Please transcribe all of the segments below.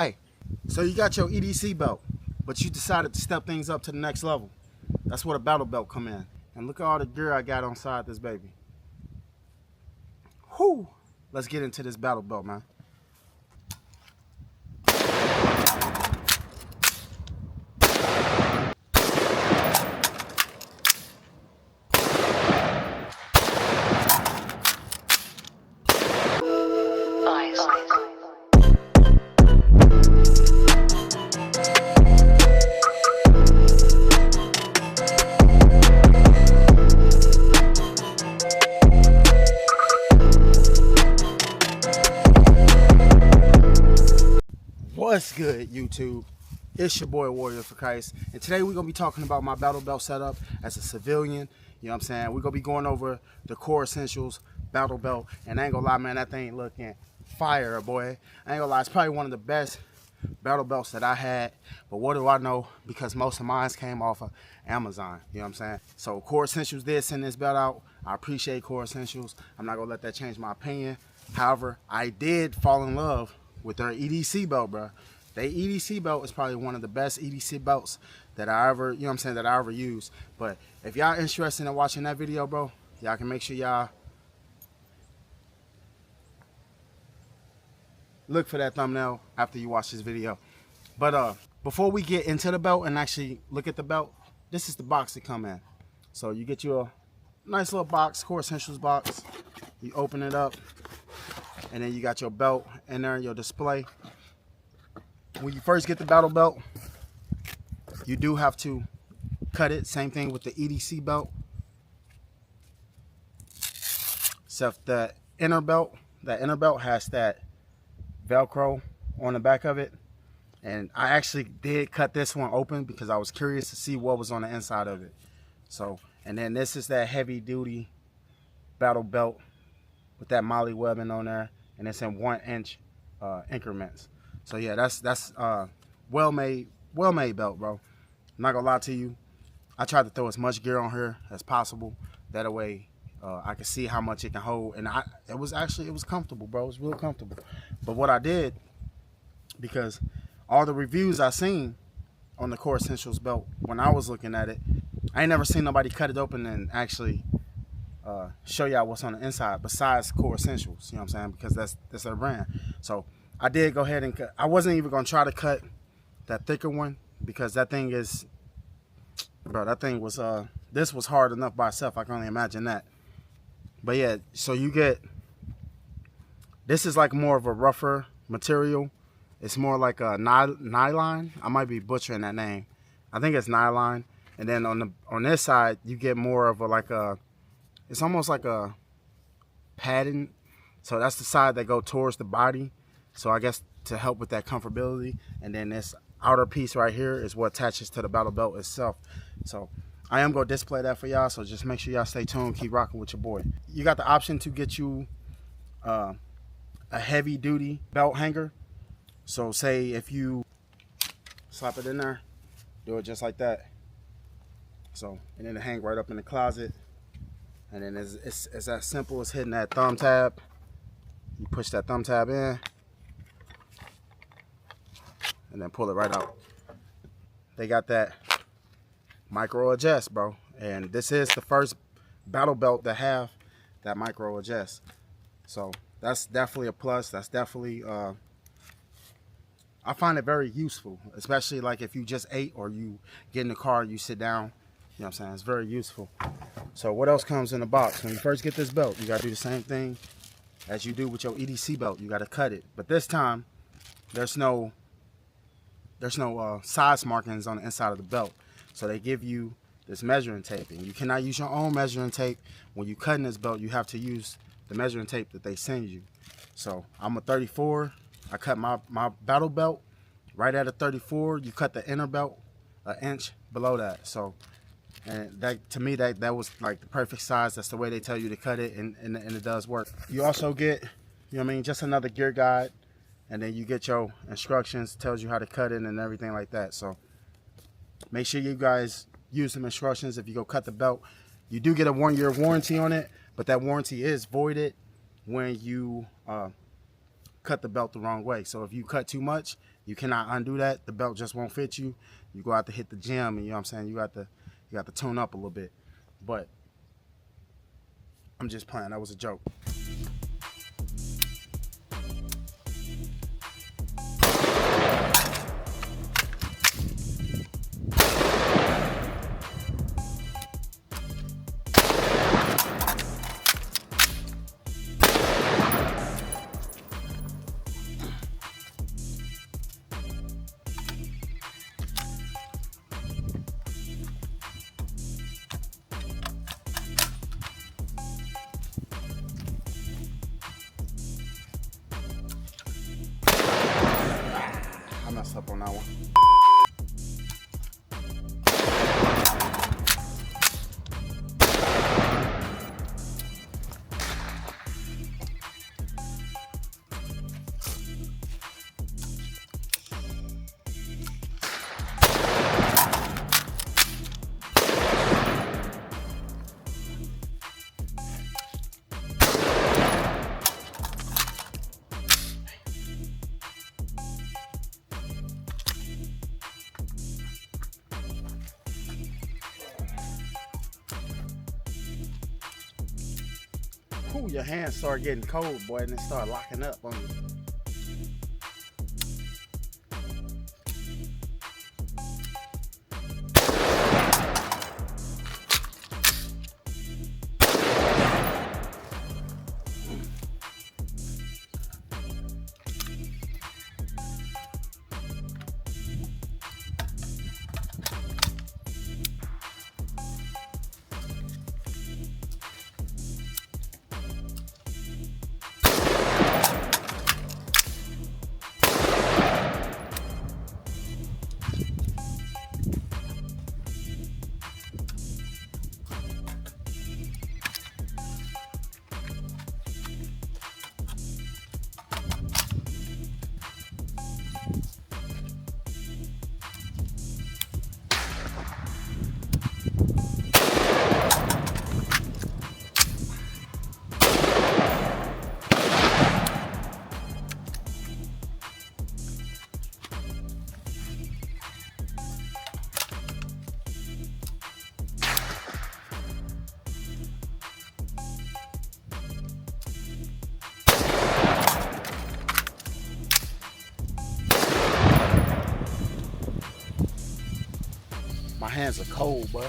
Hey, so you got your EDC belt, but you decided to step things up to the next level. That's where the battle belt come in. And look at all the gear I got on side this baby. Whew. Let's get into this battle belt, man. What's good, YouTube? It's your boy Warrior for Christ, and today we're gonna be talking about my battle belt setup as a civilian. You know what I'm saying? We're gonna be going over the core essentials battle belt, and I ain't gonna lie, man, that thing looking fire, boy. I ain't gonna lie, it's probably one of the best battle belts that I had. But what do I know? Because most of mine came off of Amazon. You know what I'm saying? So Core Essentials did send this belt out. I appreciate Core Essentials. I'm not gonna let that change my opinion. However, I did fall in love with their EDC belt, bro. Their EDC belt is probably one of the best EDC belts that I ever, you know what I'm saying, that I ever used. But if y'all interested in watching that video, bro, y'all can make sure y'all look for that thumbnail after you watch this video. But before we get into the belt and actually look at the belt, this is the box to come in. So you get your nice little box, Core Essentials box. You open it up, and then you got your belt in there, your display. When you first get the battle belt, you do have to cut it. Same thing with the EDC belt. Except that inner belt has that Velcro on the back of it. And I actually did cut this one open because I was curious to see what was on the inside of it. So, and then this is that heavy duty battle belt with that molly webbing on there, and it's in 1 inch increments. So yeah, that's well made belt, bro. I'm not gonna lie to you. I tried to throw as much gear on here as possible. That way I could see how much it can hold, and it was comfortable, bro. It was real comfortable. But what I did, because all the reviews I seen on the Core Essentials belt when I was looking at it, I ain't never seen nobody cut it open and actually show y'all what's on the inside besides Core Essentials. You know what I'm saying? Because that's their brand. So I did go ahead and cut. I wasn't even gonna try to cut that thicker one because that thing is, bro, that thing was this was hard enough by itself. I can only imagine that. But yeah, so you get, this is like more of a rougher material. It's more like a nylon. I might be butchering that name. I think it's nylon. And then on this side, you get more of it's almost like a padding. So that's the side that go towards the body. So I guess to help with that comfortability. And then this outer piece right here is what attaches to the battle belt itself. So I am going to display that for y'all. So just make sure y'all stay tuned. Keep rocking with your boy. You got the option to get you a heavy duty belt hanger. So say if you slap it in there, do it just like that. So, and then it hang right up in the closet. And then it's as simple as hitting that thumb tab. You push that thumb tab in, and then pull it right out. They got that micro adjust, bro. And this is the first battle belt that have that micro adjust. So that's definitely a plus. That's definitely I find it very useful, especially like if you just ate or you get in the car, you sit down. You know what I'm saying? It's very useful. So what else comes in the box? When you first get this belt, you got to do the same thing as you do with your EDC belt. You got to cut it. But this time, there's no size markings on the inside of the belt. So they give you this measuring tape. And you cannot use your own measuring tape. When you cut in this belt, you have to use the measuring tape that they send you. So I'm a 34. I cut my battle belt right at a 34. You cut the inner belt an inch below that. So, and that, to me, that was like the perfect size. That's the way they tell you to cut it, and it does work. You also get, you know what I mean, just another gear guide, and then you get your instructions, tells you how to cut it and everything like that. So make sure you guys use some instructions. If you go cut the belt, you do get a 1-year warranty on it, but that warranty is voided when you cut the belt the wrong way. So if you cut too much, You cannot undo that. The belt just won't fit you. You go out to hit the gym, and you know what I'm saying, you got to tune up a little bit. But I'm just playing. That was a joke. I messed up on that one. Ooh, your hands start getting cold, boy, and it start locking up on you. My hands are cold, bro.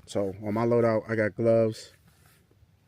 So on my loadout, I got gloves,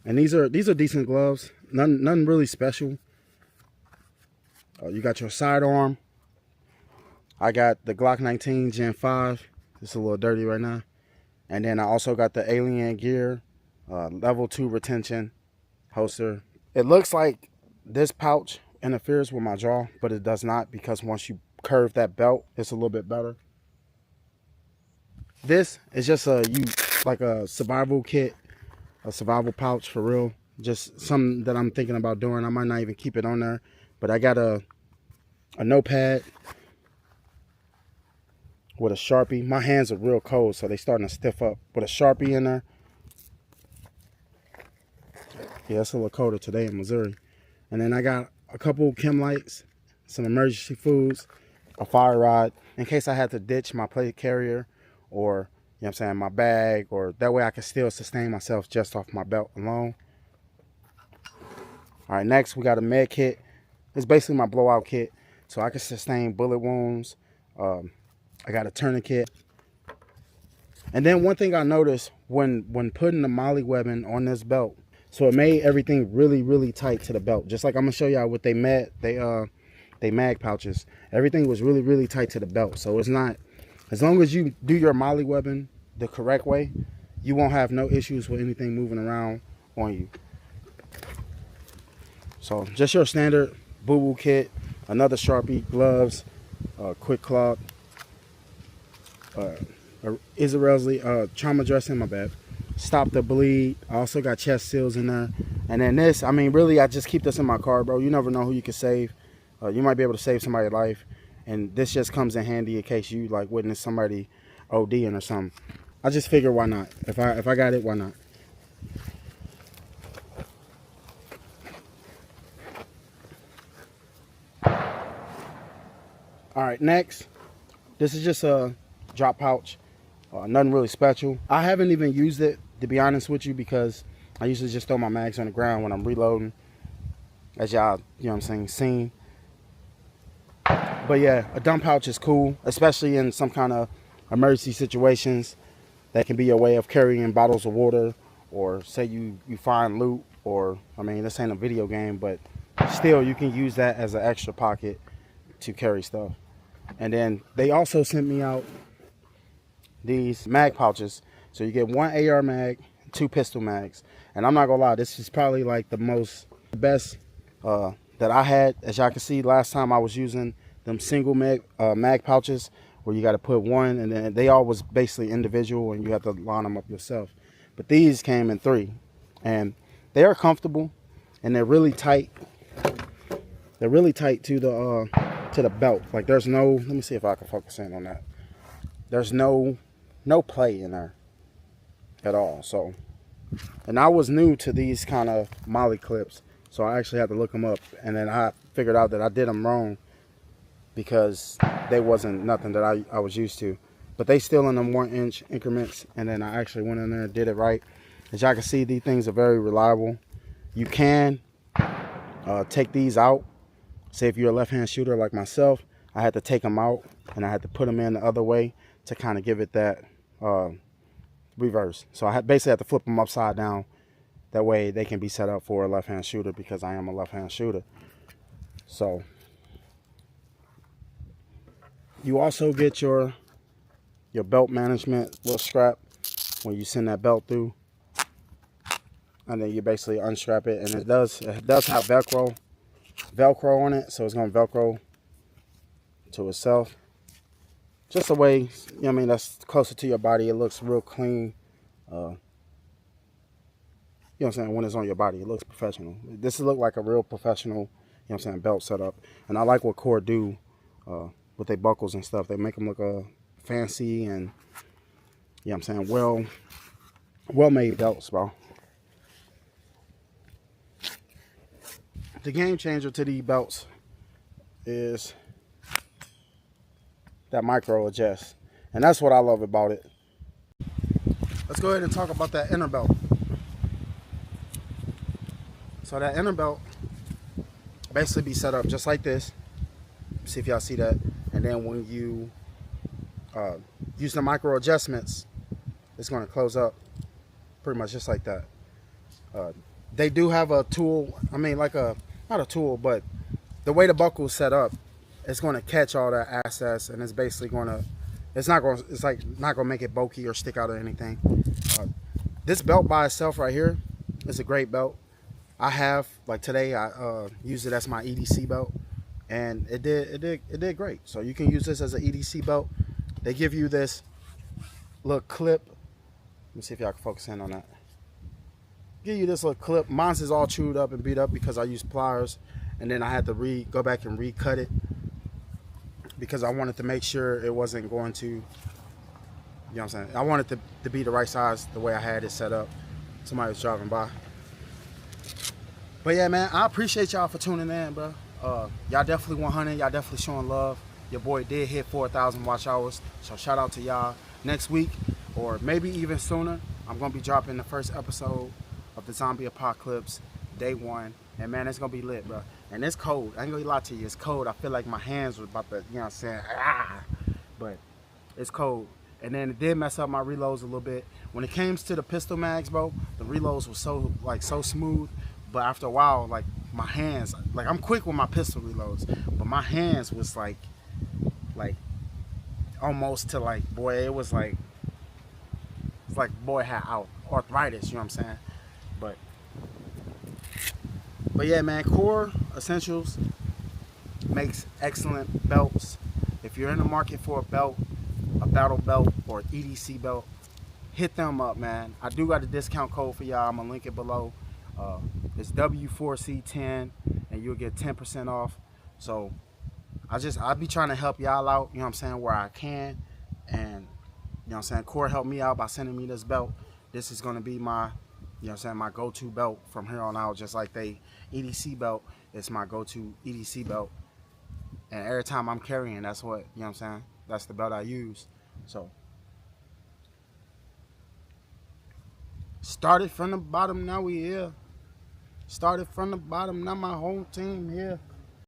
and these are decent gloves. Nothing really special. You got your sidearm. I got the Glock 19 Gen 5. It's a little dirty right now. And then I also got the Alien Gear level 2 retention holster. It looks like this pouch interferes with my jaw, but it does not, because once you curve that belt, it's a little bit better. This is just like a survival kit, a survival pouch for real. Just something that I'm thinking about doing. I might not even keep it on there, but I got a notepad with a Sharpie. My hands are real cold, so they starting to stiff up. With a Sharpie in there. Yeah, it's a little colder today in Missouri. And then I got a couple chem lights, some emergency foods, a fire rod, in case I had to ditch my plate carrier, or, you know what I'm saying, my bag, or that way I can still sustain myself just off my belt alone. All right, next we got a med kit. It's basically my blowout kit, so I can sustain bullet wounds. I got a tourniquet. And then one thing I noticed when putting the molly webbing on this belt, so it made everything really, really tight to the belt. Just like I'm gonna show y'all what they they mag pouches. Everything was really, really tight to the belt. So it's not, as long as you do your molly webbing the correct way, you won't have no issues with anything moving around on you. So just your standard boo-boo kit, another Sharpie, gloves, quick cloth, Israel's trauma dressing, my bad. Stop the bleed. I also got chest seals in there. And then this, I mean, really, I just keep this in my car, bro. You never know who you can save. You might be able to save somebody's life. And this just comes in handy in case you like witness somebody ODing or something. I just figure, why not? If I got it, why not? All right, next, this is just a drop pouch. Nothing really special. I haven't even used it, to be honest with you, because I usually just throw my mags on the ground when I'm reloading, as y'all, you know what I'm saying, seen. But yeah, a dump pouch is cool, especially in some kind of emergency situations. That can be your way of carrying bottles of water, or say you find loot, or, I mean, this ain't a video game, but still you can use that as an extra pocket to carry stuff. And then they also sent me out these mag pouches. So you get one AR mag, 2 pistol mags. And I'm not gonna lie, this is probably like the best that I had. As y'all can see, last time I was using them single mag pouches where you got to put one, and then they all was basically individual and you have to line them up yourself. But these came in 3, and they are comfortable and they're really tight. They're really tight to the belt. Like there's no, let me see if I can focus in on that. There's no play in there at all. So, and I was new to these kind of molly clips, so I actually had to look them up, and then I figured out that I did them wrong because they wasn't nothing that I was used to. But they still in them 1-inch increments, and then I actually went in there and did it right. As y'all can see, these things are very reliable. You can take these out. Say if you're a left-hand shooter like myself, I had to take them out and I had to put them in the other way to kind of give it that reverse. So I basically had to flip them upside down. That way they can be set up for a left-hand shooter, because I am a left-hand shooter. So you also get your belt management little strap when you send that belt through, and then you basically unstrap it, and it does have Velcro on it, so it's gonna Velcro to itself. Just a way, you know what I mean, that's closer to your body. It looks real clean. You know what I'm saying? When it's on your body, it looks professional. This look like a real professional, you know what I'm saying, belt setup. And I like what Core do with their buckles and stuff. They make them look fancy and, you know what I'm saying, well-made belts, bro. The game changer to these belts is that micro adjust, and that's what I love about it. Let's go ahead and talk about that inner belt. So that inner belt basically be set up just like this. See if y'all see that. And then when you use the micro adjustments, it's going to close up pretty much just like that. They do have a tool. I mean, like not a tool, but the way the buckle is set up, it's going to catch all that access, and it's basically going to, it's not going to make it bulky or stick out or anything. This belt by itself right here is a great belt. I have, like today, I used it as my EDC belt, and it did great. So you can use this as an EDC belt. They give you this little clip. Let me see if y'all can focus in on that. Give you this little clip. Mine's is all chewed up and beat up because I used pliers, and then I had to go back and recut it because I wanted to make sure it wasn't going to, you know what I'm saying, I wanted to be the right size the way I had it set up. Somebody was driving by. But yeah, man, I appreciate y'all for tuning in, bro. Y'all definitely 100. Y'all definitely showing love. Your boy did hit 4,000 watch hours, so shout out to y'all. Next week, or maybe even sooner, I'm gonna be dropping the first episode of the Zombie Apocalypse, day 1. And man, it's gonna be lit, bro. And it's cold. I ain't gonna lie to you, it's cold. I feel like my hands were about to, you know what I'm saying, but it's cold. And then it did mess up my reloads a little bit. When it came to the pistol mags, bro, the reloads were so smooth. But after a while, like my hands, like I'm quick with my pistol reloads, but my hands was like almost to like, boy, it was like, it's like boy had arthritis, you know what I'm saying? But yeah, man, Core Essentials makes excellent belts. If you're in the market for a belt, a battle belt or EDC belt, hit them up, man. I do got a discount code for y'all. I'm gonna link it below. It's W4C10 and you'll get 10% off. So I'll be trying to help y'all out, you know what I'm saying, where I can. And you know what I'm saying, Core helped me out by sending me this belt. This is gonna be my, you know what I'm saying, my go-to belt from here on out. Just like they EDC belt, it's my go-to EDC belt. And every time I'm carrying, that's what, you know what I'm saying, that's the belt I use. So started from the bottom, now we here. Started from the bottom, now my whole team here.